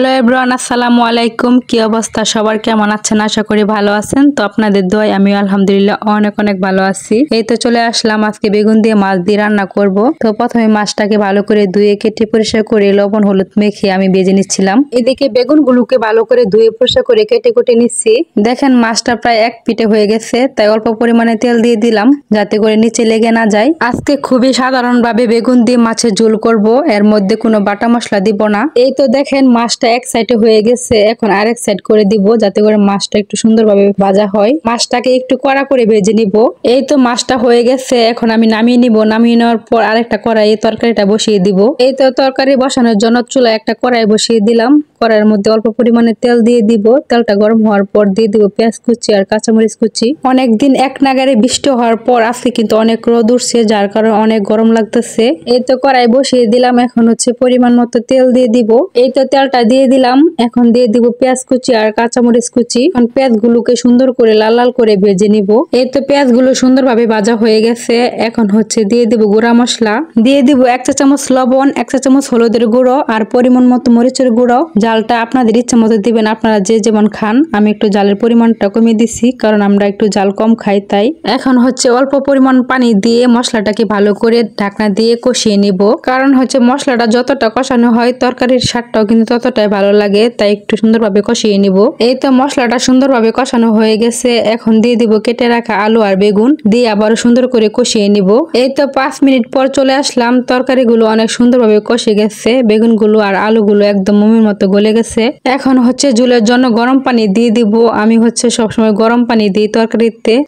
Hello everyone, আসসালামু আলাইকুম। কি অবস্থা সবার, কেমন আছেন? আশা করি ভালো আছেন। তো আপনাদের দোয়ায় আমি আলহামদুলিল্লাহ অনেক অনেক ভালো আছি। এই তো চলে আসলাম, আজকে বেগুন দিয়ে মাছ দিয়ে রান্না করব। তো প্রথমে মাছটাকে ভালো করে ধুয়ে কেটে পরিষ্কার করে লবণ হলুদ মেখে আমি ভেজে নিচ্ছিলাম। এদিকে বেগুনগুলোকে ভালো করে ধুয়ে পরিষ্কার করে কেটে কুটে নিচ্ছি। দেখেন মাছটা প্রায় এক পিঠে হয়ে গেছে, তাই অল্প পরিমাণে তেল দিয়ে দিলাম যাতে করে নিচে লেগে না যায়। আজকে খুবই সাধারণভাবে বেগুন দিয়ে মাছের ঝোল করব, এর মধ্যে কোনো বাটা মশলা দিব না। এই তো দেখেন মাছটা এক সাইডে হয়ে গেছে, এখন আরেক সাইড করে দিব যাতে করে মাছটা একটু সুন্দরভাবে ভাজা হয়। মাছটাকে একটু কড়া করে ভেজে নিব। এই তো মাছটা হয়ে গেছে, এখন আমি নামিয়ে নিব। নামিয়ে নেওয়ার পর আরেকটা কড়াইয়ে তরকারিটা বসিয়ে দিব। এই তো তরকারি বসানোর জন্য চুলায় একটা কড়াই বসিয়ে দিলাম। কড়াইয়ের মধ্যে অল্প পরিমাণে তেল দিয়ে দিব। তেলটা গরম হওয়ার পর দিয়ে দিব পেঁয়াজ কুচি আর কাঁচামরিচ কুচি। অনেকদিন এক নাগারে বৃষ্টি হওয়ার পর আজকে কিন্তু অনেক রোদ উঠছে, যার কারণে অনেক গরম লাগতেছে। এই তো কড়াই বসিয়ে দিলাম, এখন হচ্ছে পরিমাণ মতো তেল দিয়ে দিব। এই তো তেলটা দিয়ে দিলাম, এখন দিয়ে দিব পেঁয়াজ কুচি আর কাঁচামরিচ কুচি। এখন পেঁয়াজ গুলোকে সুন্দর করে লাল লাল করে ভেজে নিব। এই তো পেঁয়াজ গুলো সুন্দরভাবে ভাজা হয়ে গেছে, এখন হচ্ছে দিয়ে দিব গুঁড়া মশলা। দিয়ে দিব 1 চা চামচ লবণ, 1 চা চামচ হলুদের গুঁড়ো আর পরিমাণ মতো মরিচের গুঁড়ো। জালটা আপনাদের ইচ্ছা মতো দিবেন, আপনারা যে যেমন খান। আমি একটু জালের পরিমাণটা কমিয়ে দিছি, কারণ আমরা একটু জাল কম খাই তাই। এখন হচ্ছে অল্প পরিমাণ পানি দিয়ে মশলাটাকে ভালো করে ঢাকনা দিয়ে কষিয়ে নিব, কারণ হচ্ছে মশলাটা যতটা কষানো হয় তরকারির স্বাদটাও কিন্তু ততটাই ভালো লাগে, তাই একটু সুন্দরভাবে কষিয়ে নিব। এই তো মশলাটা সুন্দরভাবে কষানো হয়ে গেছে, এখন দিয়ে দিব কেটে রাখা আলু আর বেগুন, দিয়ে আবারও সুন্দর করে কষিয়ে নিব। এই তো 5 মিনিট পর চলে আসলাম, তরকারিগুলো অনেক সুন্দরভাবে কষে গেছে, বেগুনগুলো আর আলুগুলো একদম মোমের মতো গলে গেছে। এখন হচ্ছে ঝোলের জন্য গরম পানি দিয়ে দিব। আমি হচ্ছে সবসময় গরম পানি দিই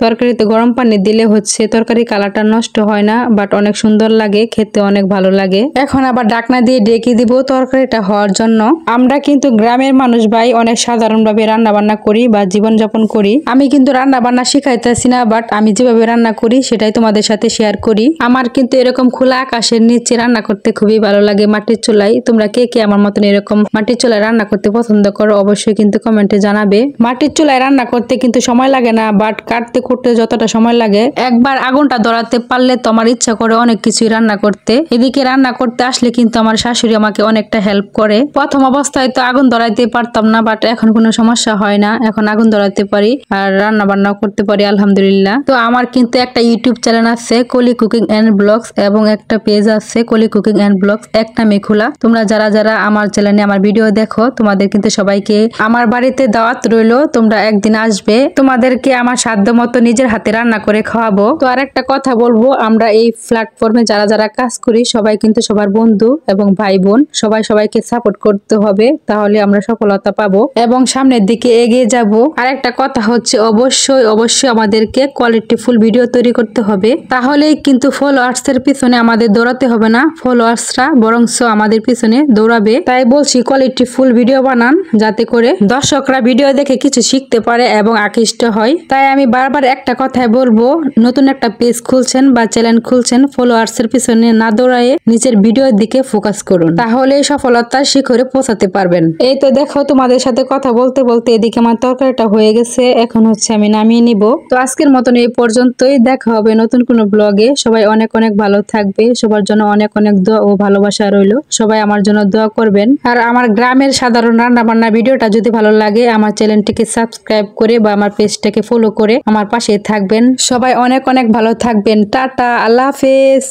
তরকারিতে গরম পানি দিলে হচ্ছে তরকারি কালারটা নষ্ট হয় না, বাট অনেক সুন্দর লাগে, খেতে অনেক ভালো লাগে। এখন আবার ঢাকনা দিয়ে ঢেকে দিব তরকারিটা হওয়ার জন্য। আমরা কিন্তু গ্রামের মানুষ ভাই, অনেক সাধারণভাবে রান্না বান্না করি বা জীবনযাপন করি। আমি কিন্তু রান্না বান্না শিখাইতেছি না, বাট আমি যেভাবে রান্না করি সেটাই তোমাদের সাথে শেয়ার করি। আমার কিন্তু এরকম খোলা আকাশের নিচে রান্না করতে খুবই ভালো লাগে, মাটির চুলায়। তোমরা কে কে আমার মতন এরকম মাটির চুলায় রান্না করতে পছন্দ করো অবশ্যই কিন্তু কমেন্টে জানাবে। মাটির চুলায় রান্না করতে কিন্তু সময় লাগে না, বাট কাটতে কুটতে যতটা সময় লাগে, একবার আগুনটা ধরাতে পারলে তো আমার ইচ্ছা করে অনেক কিছুই রান্না করতে। এদিকে রান্না করতে আসলে কিন্তু আমার শাশুড়ি আমাকে অনেকটা হেল্প করে। প্রথম অবস্থায় তো আগুন ধরাইতে পারতাম না, বাট এখন কোনো সমস্যা হয় না, এখন আগুন ধরাইতে পারি আর রান্না বান্নাও করতে পারি আলহামদুলিল্লাহ। তো আমার কিন্তু একটা ইউটিউব চ্যানেল আছে কলি কুকিং এন্ড ব্লগস, এবং একটা পেজ আছে কলি কুকিং এন্ড ব্লগস, এক নামে খোলা। তোমরা যারা যারা আমার চ্যানেলে আমার ভিডিও দেখো, তোমাদের কিন্তু সবাইকে আমার বাড়িতে দাওয়াত রইলো, তোমরা একদিন আসবে, তোমাদেরকে আমার সাধ্য মতো নিজের হাতে রান্না করে খাওয়াবো। তো আর একটা কথা বলবো, আমরা এই প্ল্যাটফর্মে যারা যারা কাজ করি সবাই কিন্তু সবার বন্ধু এবং ভাই বোন, সবাই সবাইকে সাপোর্ট করতে হবে, তাহলে আমরা সফলতা পাবো এবং সামনের দিকে এগিয়ে যাব। আর একটা কথা হচ্ছে, অবশ্যই অবশ্যই আমাদেরকে কোয়ালিটিফুল ভিডিও তৈরি করতে হবে, তাহলেই কিন্তু ফলোয়ার্স এর পিছনে আমাদের দৌড়াতে হবে না, ফলোয়ার্সরা বরংস আমাদের পিছনে দৌড়াবে। তাই বলছি কোয়ালিটিফুল ভিডিও বানান, যাতে করে দর্শকরা ভিডিও দেখে কিছু শিখতে পারে এবং আকৃষ্ট হয়। তাই আমি বারবার একটা কথাই বলবো, নতুন একটা পেজ খুলছেন বা চ্যানেল খুলছেন, ফলোয়ার্স এর পিছনে না দৌড়ায়ে নিজের ভিডিওর দিকে ফোকাস করুন, তাহলে সফলতার শিখরে পৌঁছাতে পারবেন। এই তো দেখো তোমাদের সাথে কথা বলতে বলতে এদিকে আমার তরকারিটা হয়ে গেছে, এখন হচ্ছে আমি নামিয়ে নিব। তো আজকের মতন এই পর্যন্তই, দেখা হবে নতুন কোনো ব্লগে। সবাই অনেক অনেক ভালো থাকবে, সবার জন্য অনেক অনেক দোয়া ও ভালোবাসা রইলো। সবাই আমার জন্য দোয়া করবেন। আর আমার গ্রামের সাধারণ রান্না বান্না ভিডিওটা যদি ভালো লাগে, আমার চ্যানেলটিকে সাবস্ক্রাইব করে বা আমার পেজটাকে ফলো করে আমার পাশে থাকবেন। সবাই অনেক অনেক ভালো থাকবেন। টাটা, আল্লাহ হাফেজ।